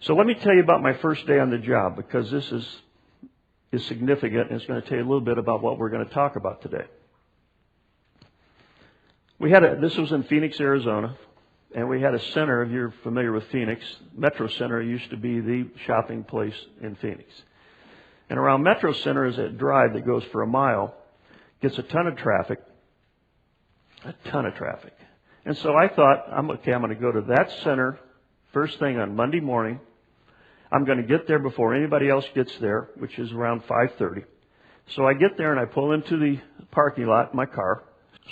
So let me tell you about my first day on the job, because this is significant, and it's going to tell you a little bit about what we're going to talk about today. This was in Phoenix, Arizona, and we had a center. If you're familiar with Phoenix, Metro Center used to be the shopping place in Phoenix. And around Metro Center is a drive that goes for a mile, gets a ton of traffic. And so I thought, I'm going to go to that center first thing on Monday morning. I'm going to get there before anybody else gets there, which is around 5:30. So I get there and I pull into the parking lot in my car.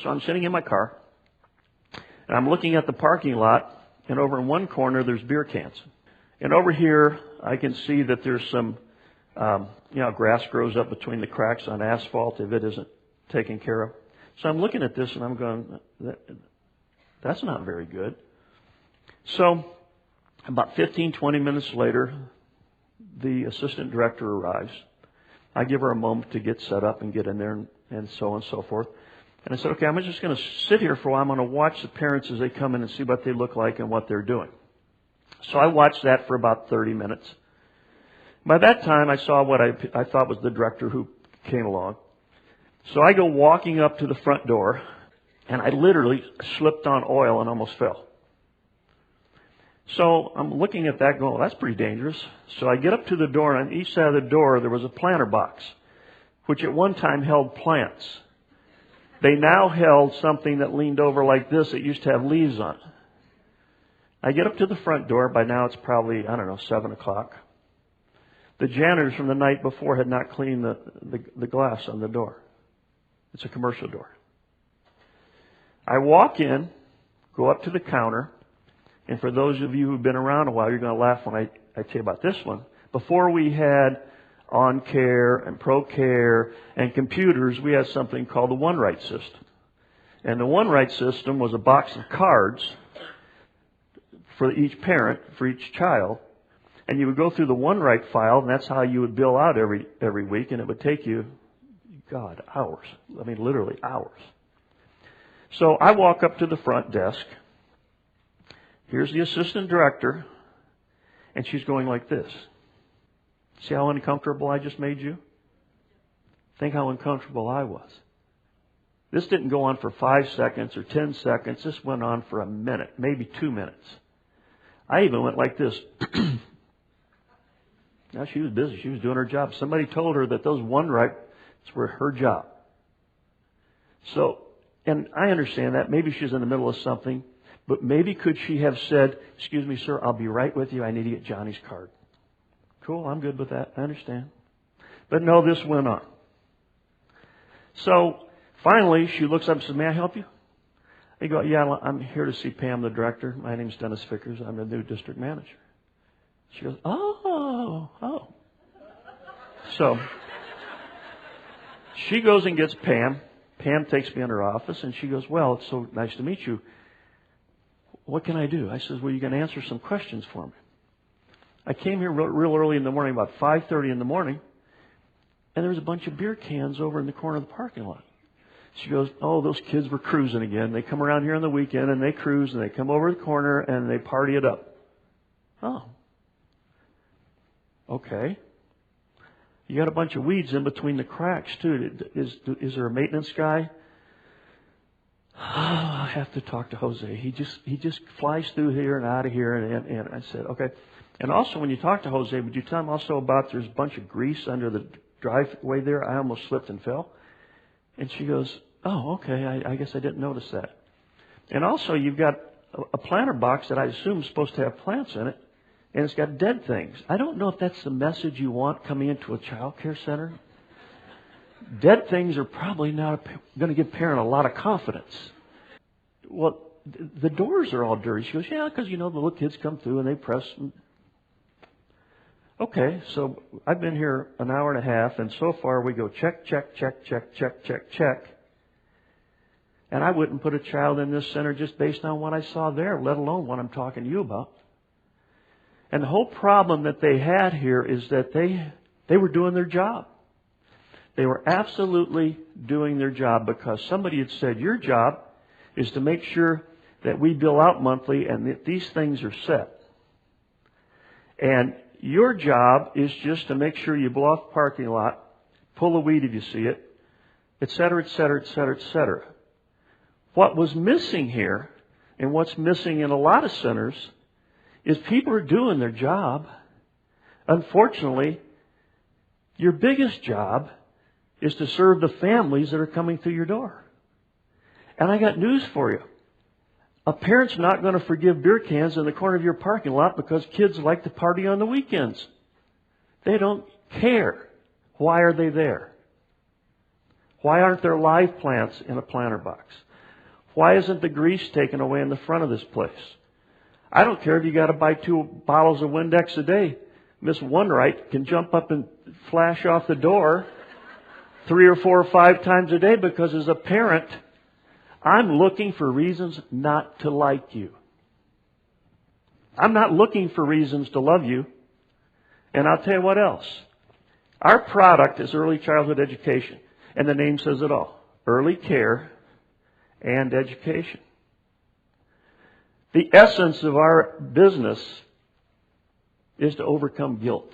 So I'm sitting in my car, and I'm looking at the parking lot, and over in one corner there's beer cans. And over here I can see that there's some, grass grows up between the cracks on asphalt if it isn't taken care of. So I'm looking at this and I'm going, that's not very good. So about 15, 20 minutes later, the assistant director arrives. I give her a moment to get set up and get in there and so on and so forth. And I said, okay, I'm just going to sit here for a while. I'm going to watch the parents as they come in and see what they look like and what they're doing. So I watched that for about 30 minutes. By that time, I saw what I thought was the director who came along. So I go walking up to the front door, and I literally slipped on oil and almost fell. So I'm looking at that going, well, that's pretty dangerous. So I get up to the door, and on each side of the door there was a planter box, which at one time held plants. They now held something that leaned over like this. It used to have leaves on it. I get up to the front door. By now it's probably, 7 o'clock. The janitors from the night before had not cleaned the glass on the door. It's a commercial door. I walk in, go up to the counter, and for those of you who've been around a while, you're going to laugh when I tell you about this one. Before we had OnCare and ProCare and computers, we had something called the OneWrite system. And the OneWrite system was a box of cards for each parent, for each child. And you would go through the OneWrite file, and that's how you would bill out every week, and it would take you, hours. Literally hours. So I walk up to the front desk. Here's the assistant director, and she's going like this. See how uncomfortable I just made you? Think how uncomfortable I was. This didn't go on for 5 seconds or 10 seconds. This went on for a minute, maybe 2 minutes. I even went like this. Now, she was busy. She was doing her job. Somebody told her that those OneWrites were her job. So, and I understand that. Maybe she's in the middle of something. But maybe could she have said, excuse me, sir, I'll be right with you. I need to get Johnny's card. Cool, I'm good with that. I understand. But no, this went on. So finally, she looks up and says, may I help you? I go, yeah, I'm here to see Pam, the director. My name's Dennis Vickers. I'm the new district manager. She goes, oh. So she goes and gets Pam. Pam takes me in her office, and she goes, well, it's so nice to meet you. What can I do? I says, well, you can answer some questions for me. I came here real early in the morning, about 5:30 in the morning, and there was a bunch of beer cans over in the corner of the parking lot. She goes, oh, those kids were cruising again. They come around here on the weekend, and they cruise, and they come over the corner, and they party it up. Oh. Okay. You got a bunch of weeds in between the cracks, too. Is there a maintenance guy? I have to talk to Jose. He just flies through here and out of here. And I said, okay. And also, when you talk to Jose, would you tell him also about there's a bunch of grease under the driveway there? I almost slipped and fell. And she goes, oh, okay. I guess I didn't notice that. And also, you've got a planter box that I assume is supposed to have plants in it, and it's got dead things. I don't know if that's the message you want coming into a child care center. Dead things are probably not going to give parent a lot of confidence. Well, the doors are all dirty. She goes, yeah, because, the little kids come through and they press. Okay, so I've been here an hour and a half, and so far we go check. And I wouldn't put a child in this center just based on what I saw there, let alone what I'm talking to you about. And the whole problem that they had here is that they were doing their job. They were absolutely doing their job because somebody had said, your job is to make sure that we bill out monthly and that these things are set. And your job is just to make sure you blow off the parking lot, pull the weed if you see it, et cetera, et cetera, et cetera, et cetera. What was missing here, and what's missing in a lot of centers, is people are doing their job. Unfortunately, your biggest job is to serve the families that are coming through your door. And I got news for you. A parent's not going to forgive beer cans in the corner of your parking lot because kids like to party on the weekends. They don't care. Why are they there? Why aren't there live plants in a planter box? Why isn't the grease taken away in the front of this place? I don't care if you got to buy 2 bottles of Windex a day. Miss Oneright can jump up and flash off the door 3 or 4 or 5 times a day because as a parent, I'm looking for reasons not to like you. I'm not looking for reasons to love you. And I'll tell you what else. Our product is early childhood education. And the name says it all. Early care and education. The essence of our business is to overcome guilt.